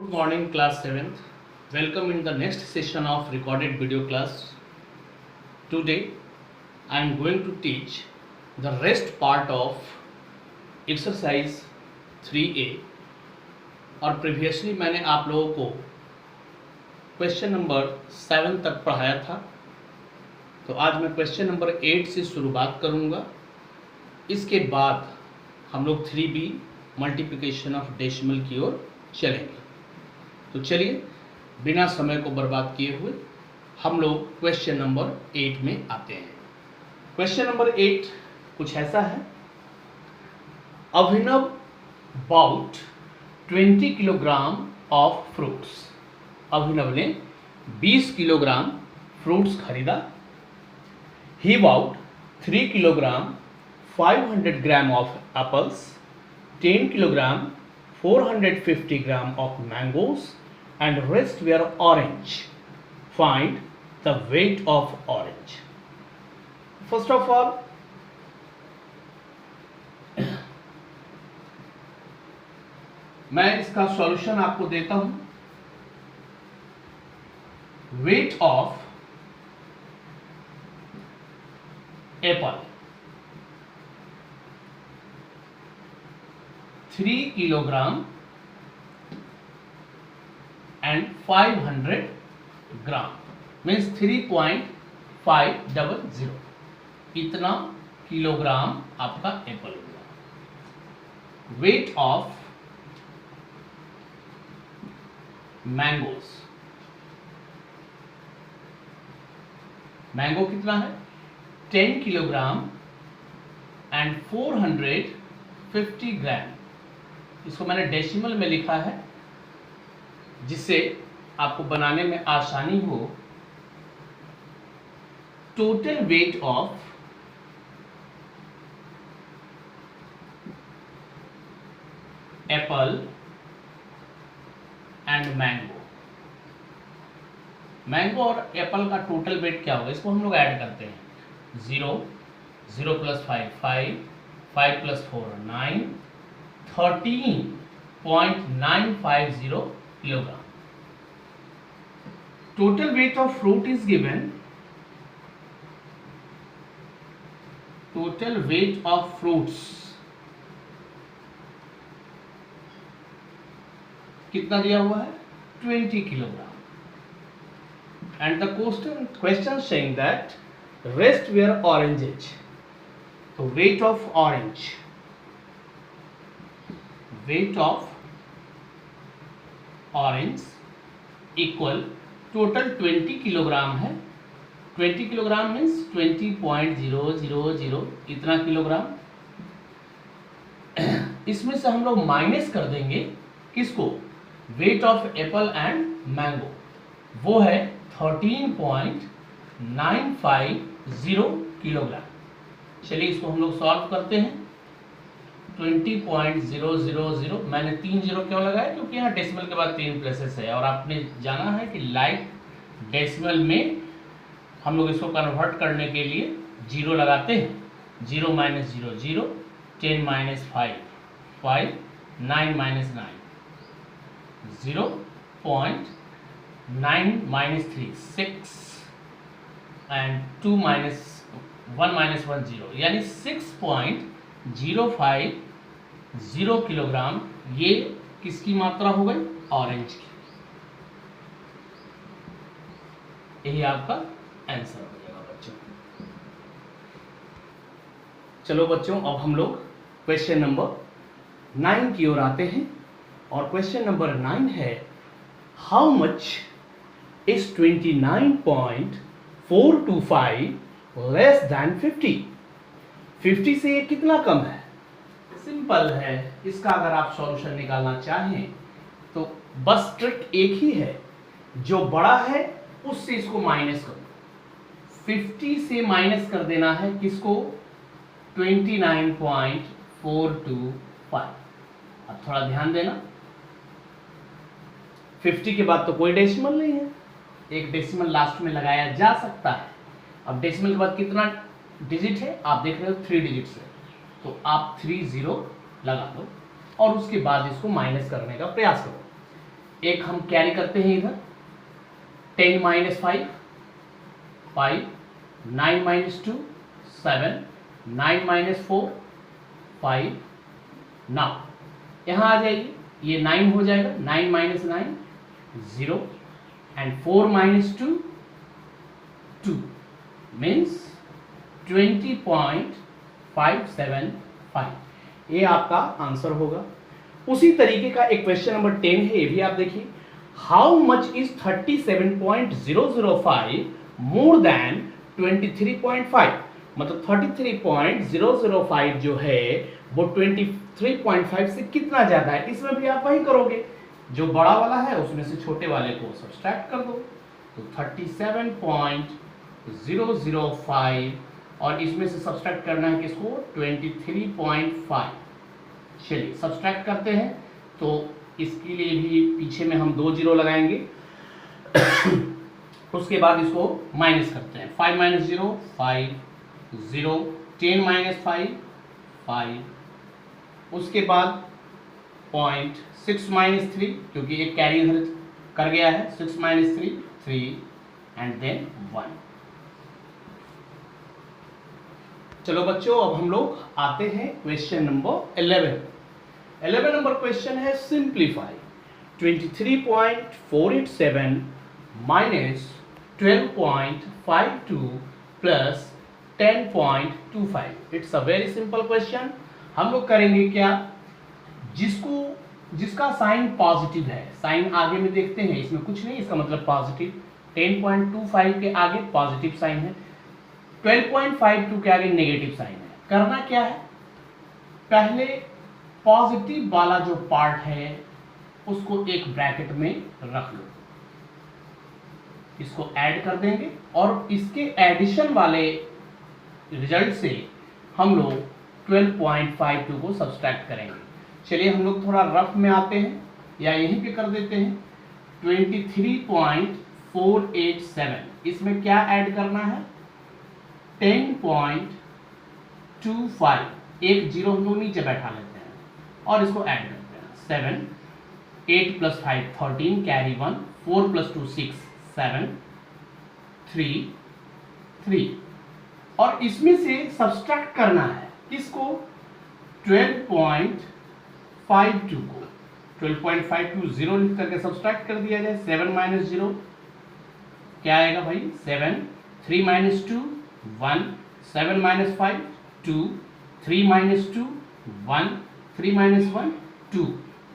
Good morning, class 7th. Welcome in the next session of recorded video class. Today, I am going to teach the rest part of exercise 3A. और previously मैंने आप लोगों को question number 7 तक पढ़ाया था, तो आज मैं क्वेश्चन नंबर 8 से शुरुआत करूँगा। इसके बाद हम लोग 3B मल्टीप्लिकेशन ऑफ डेसिमल की ओर चलेंगे। तो चलिए बिना समय को बर्बाद किए हुए हम लोग क्वेश्चन नंबर 8 में आते हैं। क्वेश्चन नंबर 8 कुछ ऐसा है। Abhinav bought 20 kilogram of fruits. Abhinav ने 20 किलोग्राम फ्रूट्स खरीदा। He bought 3 kilogram 500 gram of apples, 10 kilogram 450 gram of mangoes and rest were orange. Find the weight of orange. First of all, मैं इसका सॉल्यूशन आपको देता हूं। Weight of Apple 3 kilogram and 500 gram means 3.500 इतना kilogram आपका Apple हुआ। Weight of mangoes, mango कितना है 10 किलोग्राम एंड 450 ग्राम। इसको मैंने डेसिमल में लिखा है जिससे आपको बनाने में आसानी हो। Total weight of Apple and mango. Mango और एप्पल का टोटल वेट क्या होगा, इसको हम लोग ऐड करते हैं। 0 0 + 5 5 5 + 4 9 13.950 kilogram. Total weight of fruit is given. Total weight of fruits कितना दिया हुआ है 20 kilogram. And the question saying that rest were oranges. So weight of orange. Weight of orange equal total 20 kilogram है। 20 kilogram means 20.000 इतना kilogram. इसमें से हम लोग माइनस कर देंगे किसको, weight of Apple and mango, वो है 13.950 किलोग्राम। चलिए इसको हम लोग सॉल्व करते हैं। 20.000 मैंने 3 0 क्यों लगाया, क्योंकि यहाँ डेसिमल के बाद 3 प्लेसेस है और आपने जाना है कि लाइक डेसिमल में हम लोग इसको कन्वर्ट करने के लिए 0 लगाते हैं। 0 - 0 0, 10 - 5 5, 9 - 9 0.9 - 3 6 and 2 - 1 - 1 0 यानी 6.050 किलोग्राम। ये किसकी मात्रा हो गई, ऑरेंज की। यही आपका आंसर हो जाएगा बच्चों। चलो बच्चों, अब हम लोग क्वेश्चन नंबर 9 की ओर आते हैं और क्वेश्चन नंबर 9 है how much is 29.425 less than 50। 50 से ये कितना कम है। सिंपल है, इसका अगर आप सॉल्यूशन निकालना चाहें तो बस ट्रिक एक ही है, जो बड़ा है उससे इसको माइनस करो। 50 से माइनस कर देना है किसको, 29.425। अब थोड़ा ध्यान देना, 50 के बाद तो कोई डेसिमल नहीं है, एक डेसिमल लास्ट में लगाया जा सकता है। अब डेसिमल के बाद कितना डिजिट है, आप देख रहे हो 3 डिजिट्स है, तो आप 30 लगा लो और उसके बाद इसको माइनस करने का प्रयास करो। एक हम कैरी करते हैं इधर, 10 माइनस 5 5, 9 माइनस 2 7, 9 माइनस 4 5। नाउ यहाँ आ जाइए, ये 9 हो जाएगा, 9 माइनस 9 0 एंड 4 माइनस 2 2 मीन्स 20.575। ये आपका आंसर होगा। उसी तरीके का एक क्वेश्चन नंबर 10 है, ये भी आप देखिए। How much is 37.005 more than 23.5? मतलब 33.005 जो है वो 23.5 से कितना ज्यादा है। इसमें भी आप वही करोगे, जो बड़ा वाला है उसमें से छोटे वाले को सब्सट्रैक्ट कर दो, तो 37.005 और इसमें से सब्सट्रैक्ट करना है किसको, 23.5। चलिए सब्सट्रैक्ट करते हैं, तो इसके लिए भी पीछे में हम 2 जीरो लगाएंगे उसके बाद इसको माइनस करते हैं। 5 माइनस 0 5 0, 10 माइनस 5 5, उसके बाद 0.6 माइनस 3 क्योंकि एक कैरी इधर कर गया है, 6 माइनस 3 3 एंड देन 1। चलो बच्चों, अब हम लोग आते हैं क्वेश्चन नंबर 11। 11 नंबर क्वेश्चन है simplify 23.487 minus 12.52 plus 10.25। It's a very simple question. हम लोग करेंगे क्या, जिसका साइन पॉजिटिव है, साइन आगे में देखते हैं, इसमें कुछ नहीं, इसका मतलब पॉजिटिव। 10.25 के आगे पॉजिटिव साइन है, 12.52 के आगे नेगेटिव साइन है। करना क्या है, पहले पॉजिटिव वाला जो पार्ट है उसको एक ब्रैकेट में रख लो, इसको ऐड कर देंगे और इसके एडिशन वाले रिजल्ट से हम लोग 12.52 को सब्सट्रैक्ट करेंगे। चलिए हम लोग थोड़ा रफ में आते हैं, या यहीं पे कर देते हैं। 23.487 इसमें क्या ऐड करना है, 10.25, एक जीरो हम लोग नीचे बैठा लेते हैं और इसको ऐड करते हैं। 7 8 प्लस 5 13 कैरी 1, 4 प्लस 2 6 7 3 3, और इसमें से सब्सट्रैक्ट करना है किसको, 12.52 को। 12.52 0 लिख करके सब्सट्रैक्ट कर दिया जाए। 7 माइनस 0 क्या आएगा भाई, 7, 3 माइनस 2 1, 7 माइनस 5 2, 3 माइनस 2 1, 3 माइनस 1 2,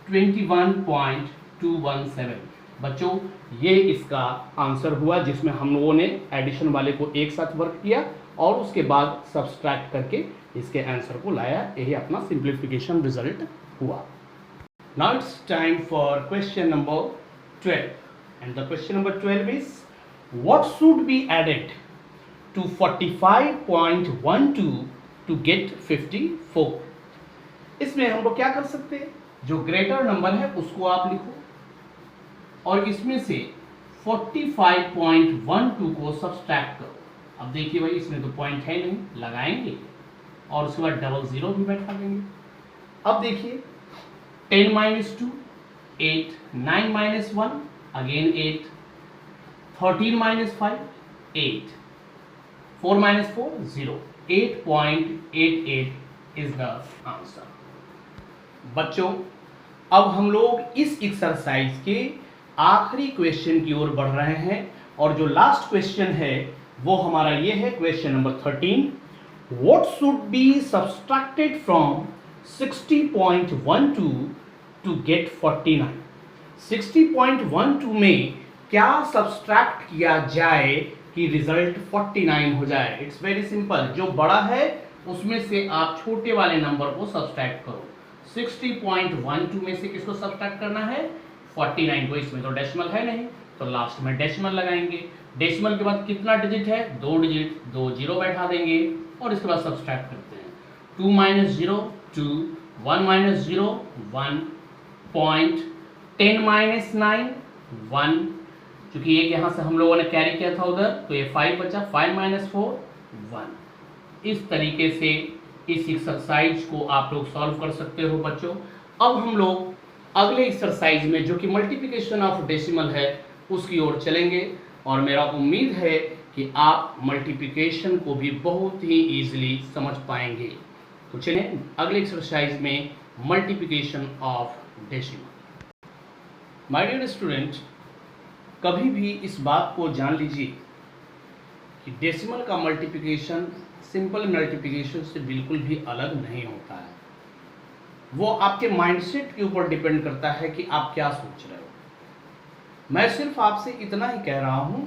21.217। बच्चों ये इसका आंसर हुआ, जिसमें हम लोगों ने एडिशन वाले को एक साथ वर्क किया और उसके बाद सब्सट्रैक्ट करके इसके आंसर को लाया। यही अपना सिंप्लीफिकेशन रिजल्ट हुआ। Now it's time for question number 12 and the question number 12 is what should be added to 45.12 to get 54। इसमें हम लोग क्या कर सकते हैं, जो ग्रेटर नंबर है उसको आप लिखो और इसमें से 45.12 को सब्सट्रैक्ट करो। अब देखिए भाई, इसमें तो पॉइंट है नहीं, लगाएंगे और उसके बाद डबल जीरो भी बैठा देंगे। अब देखिए 10 minus 2 8, 9 minus 1 again 8, 13 minus 5 8, 4 minus 4 0, 8.88 is the answer. बच्चों अब हम लोग इस एक्सरसाइज के आखिरी क्वेश्चन की ओर बढ़ रहे हैं और जो लास्ट क्वेश्चन है वो हमारा ये है, question number 13। What should be subtracted from 60.12 to get 49। 60.12 में क्या सब्सट्रैक्ट किया जाए कि रिजल्ट 49 हो जाए। इट्स वेरी सिंपल, जो बड़ा है उसमें से आप छोटे वाले नंबर को सब्सट्रैक्ट करो। 60.12 में से किसको सब्सट्रैक्ट करना है, 49 को। इसमें तो डेसिमल है नहीं तो लास्ट में डेसिमल लगाएंगे। डेसिमल के बाद कितना डिजिट है, 2 डिजिट, 2 जीरो बैठा देंगे और इसके बाद सब्सट्रैक्ट करते हैं। 2 माइनस 0 2, 1 माइनस 0 1, पॉइंट 10 माइनस 9 1, क्योंकि एक यहाँ से हम लोगों ने कैरी किया था उधर, तो ये 5 बचा। 5 माइनस 4 1। इस तरीके से इस एक्सरसाइज को आप लोग सॉल्व कर सकते हो बच्चों। अब हम लोग अगले एक्सरसाइज में जो कि मल्टीप्लिकेशन ऑफ डेसिमल है उसकी ओर चलेंगे, और मेरा उम्मीद है कि आप मल्टीप्लिकेशन को भी बहुत ही ईजिली समझ पाएंगे। तो चलिए अगले एक्सरसाइज में multiplication of decimal. My dear student, कभी भी इस बात को जान लीजिए कि डेसिमल का मल्टीप्लिकेशन सिंपल मल्टीप्लिकेशन से बिल्कुल भी अलग नहीं होता है। वो आपके माइंडसेट के ऊपर डिपेंड करता है कि आप क्या सोच रहे हो। मैं सिर्फ आपसे इतना ही कह रहा हूँ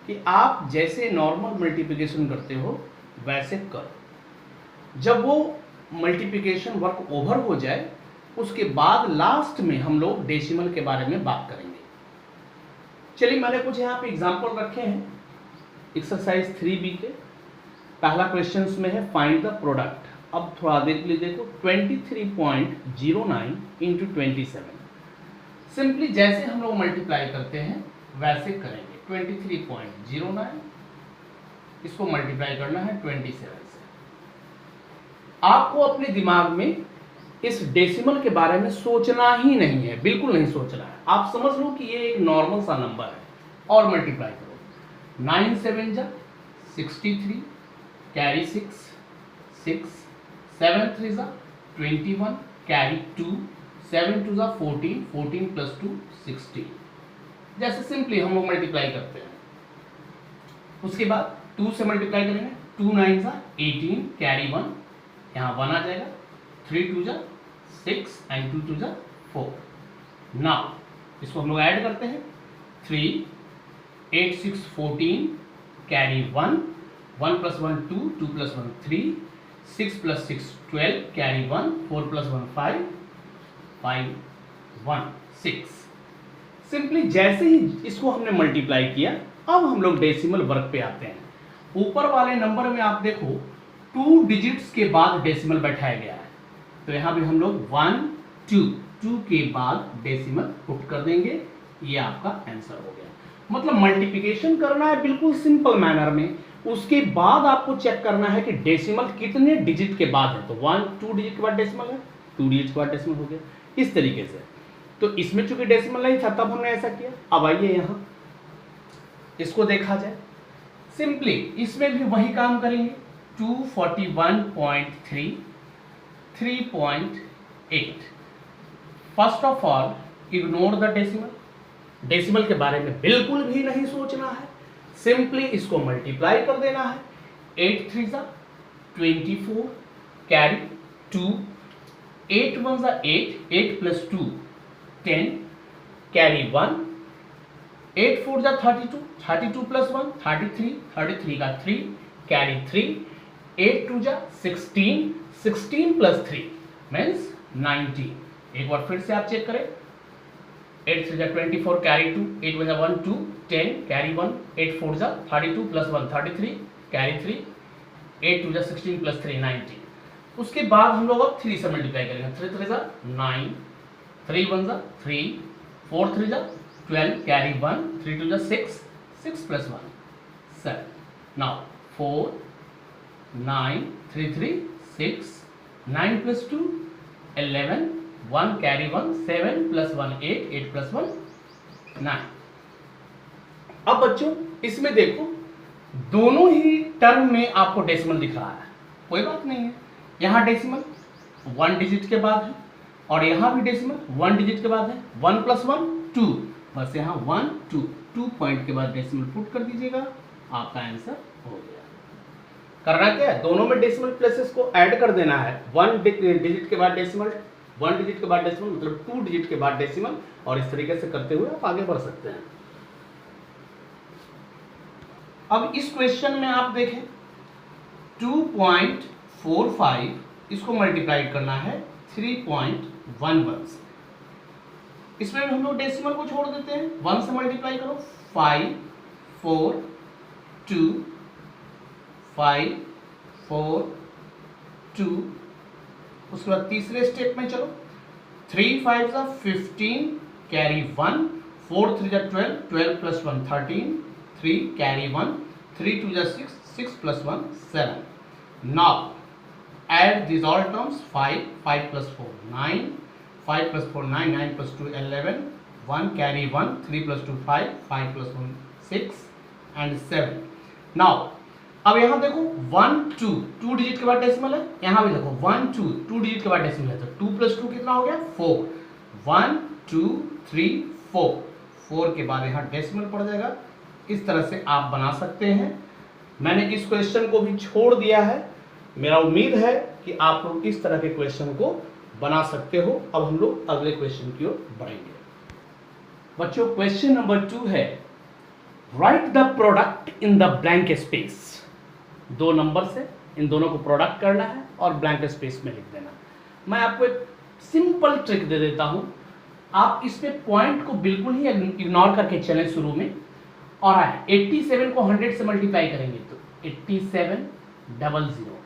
कि आप जैसे नॉर्मल मल्टीप्लिकेशन करते हो वैसे करो। जब वो मल्टीप्लिकेशन वर्क ओवर हो जाए उसके बाद लास्ट में हम लोग डेसिमल के बारे में बात करेंगे। चलिए मैंने कुछ यहाँ पे एग्जाम्पल रखे हैं एक्सरसाइज 3B के। पहला क्वेश्चन में है फाइंड द प्रोडक्ट। अब थोड़ा देख लीजिए, देखो 23.09 इंटू 27। सिंपली जैसे हम लोग मल्टीप्लाई करते हैं वैसे करेंगे। 23.09 इसको मल्टीप्लाई करना है 27 से। आपको अपने दिमाग में इस डेसिमल के बारे में सोचना ही नहीं है, बिल्कुल नहीं सोचना है। आप समझ लो कि ये एक नॉर्मल सा नंबर है और मल्टीप्लाई करो। 9 7 जा 63, कैरी 6 6, 7 3 जा 21, कैरी 2, 7 2 जा 14, 14 प्लस 2 16। जैसे सिंपली हम लोग मल्टीप्लाई करते हैं। उसके बाद 2 से मल्टीप्लाई करेंगे। 2 9 जा 18, कैरी 1, यहाँ 1 आ जाएगा। 3 2 जा 6 एंड 2 2 जा 4। नाउ इसको हम लोग ऐड करते हैं। 3 8 6 14, carry 1, 1 plus 1 2, 2 plus 1 3, 6 plus 6 12, carry 1, 4 plus 1 5, 5 1 6। Simply जैसे ही इसको हमने मल्टीप्लाई किया, अब हम लोग डेसिमल वर्क पे आते हैं। ऊपर वाले नंबर में आप देखो 2 डिजिट्स के बाद डेसिमल बैठाया गया है, तो यहाँ भी हम लोग 1 2 के बाद डेसिमल पुट कर देंगे। ये आपका आंसर हो गया। मतलब मल्टीप्लिकेशन करना है बिल्कुल सिंपल मैनर में, उसके बाद आपको चेक करना है कि डेसिमल कितने डिजिट के बाद है। तो 1 2 डिजिट के बाद डेसिमल है, 2 डिजिट के बाद डेसिमल हो गया, इस तरीके से। तो इसमें चूंकि डेसिमल नहीं था तब हमने ऐसा किया। अब आइए यहाँ इसको देखा जाए। सिंपली इसमें भी वही काम करेंगे। 241.3 3.8। First of all ignore the decimal. Decimal के बारे में बिल्कुल भी नहीं सोचना है, सिंपली इसको मल्टीप्लाई कर देना है। 8 3 जा 24, कैरी 2, 8 1 जा 8, 8 प्लस 2 10, कैरी 1, 8 4 जा 32, 32 प्लस 1 33, 33 का 3, कैरी 3, 8 2 जा 16, 16 प्लस 3 मीन्स 19। एक बार फिर से आप चेक करें। 8 3 जा 24, कैरी 2, 8 1 जा 1 2 10, कैरी 1, 8 4 जा 32 प्लस 1 33, कैरी 3, 8 2 जा 16 प्लस 3 19। उसके बाद हम लोग अब 3 से मल्टीप्लाई करेंगे। 3 3 जा 9, 3 1 जा 3, 4 3 जा 12, कैरी 1, 3 2 जा 6, 6 plus 1 7। Now 4 9 3 3 6, 9 plus 2 11, 1 carry 1, 7 plus 1 8, 8 plus 1 9। अब बच्चों इसमें देखो दोनों ही टर्म में आपको डेसिमल दिख रहा है, कोई बात नहीं है। यहाँ डेसिमल 1 डिजिट के बाद है और यहाँ भी डेसिमल 1 डिजिट के बाद है। 1 प्लस 1 2, बस यहाँ 1 2 2 पॉइंट के बाद डेसिमल पुट कर दीजिएगा, आपका आंसर हो गया। करना क्या है, दोनों में डेसिमल प्लेसेस को ऐड कर देना है। 1 डिजिट के बाद डेसिमल, 1 डिजिट के बाद डेसिमल, मतलब 2 डिजिट के बाद डेसिमल, और इस तरीके से करते हुए आप आगे बढ़ सकते हैं। अब इस क्वेश्चन में आप देखें 2.45, इसको मल्टीप्लाई करना है 3.11 से। इसमें हम लोग डेसिमल को छोड़ देते हैं, 1 से मल्टीप्लाई करो। 5 4 2 5 4 2। उसके बाद तीसरे स्टेप में चलो। 3 5 जा 15, कैरी 1, 4 3 जा 12, 12 प्लस 1 13, 3 कैरी 1, 3 2 जा 6, 6 plus 1 7। Now add these all terms। 5 5 plus 4 9, 5 + 4 9, 9 + 2 11, 1 carry 1, 3 + 2 5, 5 + 1 6 and 7. Now अब यहाँ देखो 1 2 2 डिजिट के बाद डेसिमल है, यहाँ भी देखो 1 2 2 डिजिट के बाद डेसिमल है, तो 2 + 2 कितना हो गया 4. 1 2 3 4, 4 के बाद यहाँ डेसिमल पड़ जाएगा. इस तरह से आप बना सकते हैं. मैंने इस क्वेश्चन को भी छोड़ दिया है. मेरा उम्मीद है कि आप लोग इस तरह के क्वेश्चन को बना सकते हो. अब हम लोग अगले क्वेश्चन की ओर बढ़ेंगे. बच्चों क्वेश्चन नंबर 2 है, right the product in the blank space. 2 number से इन दोनों को प्रोडक्ट करना है और ब्लैंक स्पेस में लिख देना. मैं आपको एक सिंपल ट्रिक दे देता हूं. आप इसमें पॉइंट को बिल्कुल ही इग्नोर करके चलें शुरू में. और 87 को 100 से मल्टीप्लाई करेंगे तो 8700.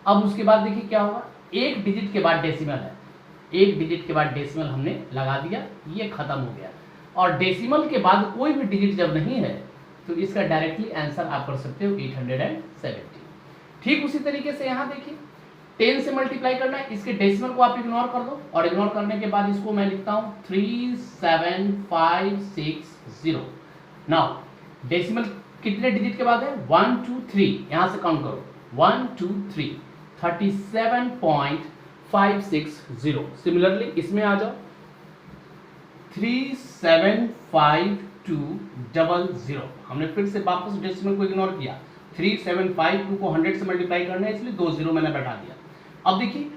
अब उसके बाद देखिए क्या होगा, एक डिजिट के बाद डेसिमल है, एक डिजिट के बाद डेसिमल हमने लगा दिया, ये खत्म हो गया. और डेसिमल के बाद कोई भी डिजिट जब नहीं है तो इसका डायरेक्टली आंसर आप कर सकते हो 870. ठीक उसी तरीके से यहाँ देखिए 10 से मल्टीप्लाई करना है, इसके डेसिमल को आप इग्नोर कर दो और इग्नोर करने के बाद इसको मैं लिखता हूँ 37560. नाउ डेसिमल कितने डिजिट के बाद है 1 2 3, यहाँ से काउंट करो 1 2 3, 37.560. सिमिलरली इसमें आ जाओ 37520. हमने फिर से वापस डेसिमल को इग्नोर किया. 3752 को 100 से मल्टीप्लाई करना है, इसलिए 2 0 मैंने बैठा दिया. अब देखिए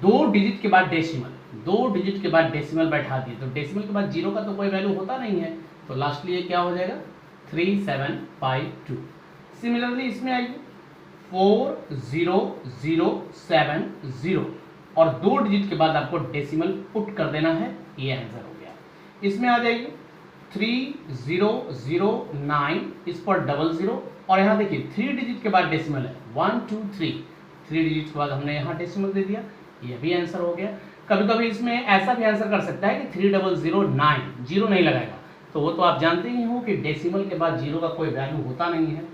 2 डिजिट के बाद डेसिमल, 2 डिजिट के बाद डेसिमल बैठा दिए, तो डेसिमल के बाद 0 का तो कोई वैल्यू होता नहीं है, तो लास्टली ये क्या हो जाएगा 3752. सिमिलरली इसमें आइए 40070 और 2 डिजिट के बाद आपको डेसिमल पुट कर देना है, ये आंसर हो गया. इसमें आ जाइए 3009, इस पर 00 और यहाँ देखिए 3 डिजिट के बाद डेसिमल है 1 2 3, 3 डिजिट के बाद हमने यहाँ डेसिमल दे दिया, ये भी आंसर हो गया. कभी कभी इसमें ऐसा भी आंसर कर सकता है कि 3009, 0 नहीं लगाएगा, तो वो तो आप जानते ही हो कि डेसिमल के बाद 0 का कोई वैल्यू होता नहीं है.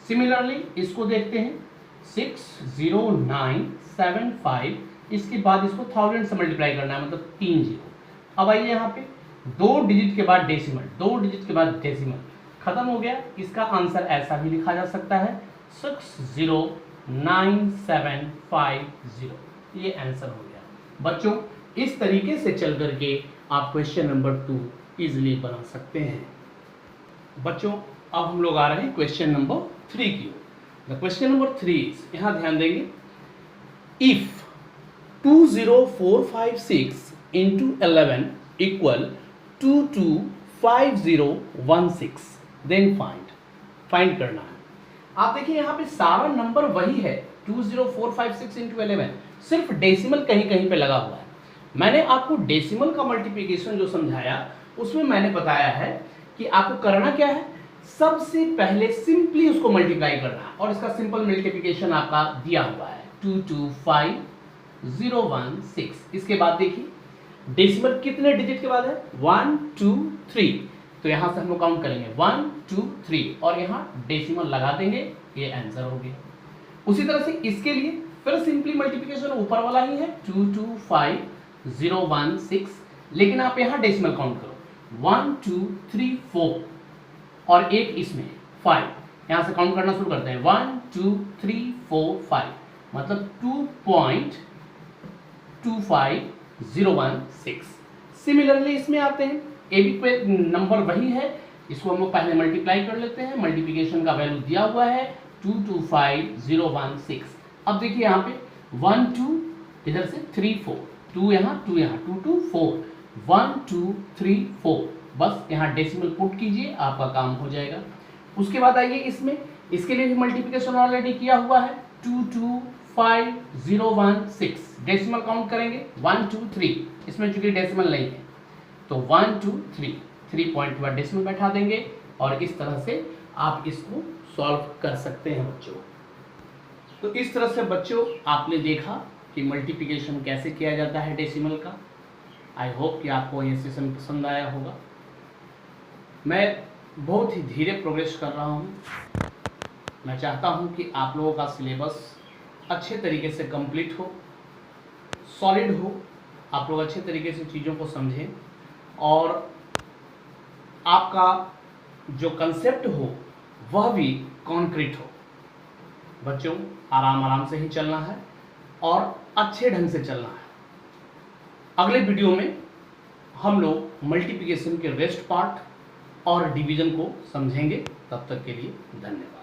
सिमिलरली इसको देखते हैं 60975, इसके बाद इसको 1000 से मल्टीप्लाई करना है, मतलब 3 0. अब आइए यहाँ पे 2 डिजिट के बाद डेसिमल, 2 डिजिट के बाद डेसिमल खत्म हो गया. इसका आंसर ऐसा भी लिखा जा सकता है 60975. ये आंसर हो गया. बच्चों इस तरीके से चल करके आप क्वेश्चन नंबर 2 इजीली बना सकते हैं. बच्चों अब हम लोग आ रहे हैं क्वेश्चन नंबर 3 की ओर. द क्वेश्चन नंबर 3, यहाँ ध्यान देंगे, if 20456 into 11 equal 225016, then find करना है. आप देखिए यहाँ पे सारा नंबर वही है 20456 into 11, सिर्फ डेसिमल कहीं कहीं पे लगा हुआ है. मैंने आपको डेसिमल का मल्टीप्लिकेशन जो समझाया उसमें मैंने बताया है कि आपको करना क्या है, सबसे पहले सिंपली उसको मल्टीप्लाई करना है और इसका सिंपल मल्टीप्लिकेशन आपका दिया हुआ है 225016. इसके बाद देखिए डेसिमल कितने डिजिट के बाद है 1 2 3, तो यहां से हम लोग काउंट करेंगे 1 2 3 और यहां डेसिमल लगा देंगे, ये आंसर हो गया. उसी तरह से इसके लिए फिर सिंपली मल्टीप्लिकेशन ऊपर वाला ही है 225016, लेकिन आप यहां डेसिमल काउंट करो 1 2 3 4 और एक इसमें 5, यहां से काउंट करना शुरू करते हैं 1 2 3 4 5, मतलब 2.25016. सिमिलरली इसमें आते हैं, ए भी कोई नंबर वही है, इसको हम लोग पहले मल्टीप्लाई कर लेते हैं. मल्टीप्लिकेशन का वैल्यू दिया हुआ है 225016. अब देखिए यहाँ पे 1 2 इधर से 3 4, 2 यहाँ 2 यहाँ 2 2 4, 1 2 3 4, बस यहाँ डेसिमल पुट कीजिए, आपका काम हो जाएगा. उसके बाद आइए इसमें, इसके लिए भी मल्टीप्लिकेशन ऑलरेडी किया हुआ है 225016. डेसिमल काउंट करेंगे 1 2 3, इसमें चूंकि डेसिमल नहीं है तो 1 2 3, 3 पॉइंट के बाद डेसिमल बैठा देंगे और इस तरह से आप इसको सॉल्व कर सकते हैं बच्चों. तो इस तरह से बच्चों आपने देखा कि मल्टीप्लिकेशन कैसे किया जाता है डेसिमल का. आई होप कि आपको ये सेशन पसंद आया होगा. मैं बहुत ही धीरे प्रोग्रेस कर रहा हूँ. मैं चाहता हूँ कि आप लोगों का सिलेबस अच्छे तरीके से कंप्लीट हो, सॉलिड हो आप लोग अच्छे तरीके से चीज़ों को समझें और आपका जो कंसेप्ट हो वह भी कॉन्क्रीट हो। बच्चों, आराम आराम से ही चलना है और अच्छे ढंग से चलना है। अगले वीडियो में हम लोग मल्टीप्लिकेशन के रेस्ट पार्ट और डिवीजन को समझेंगे। तब तक के लिए धन्यवाद।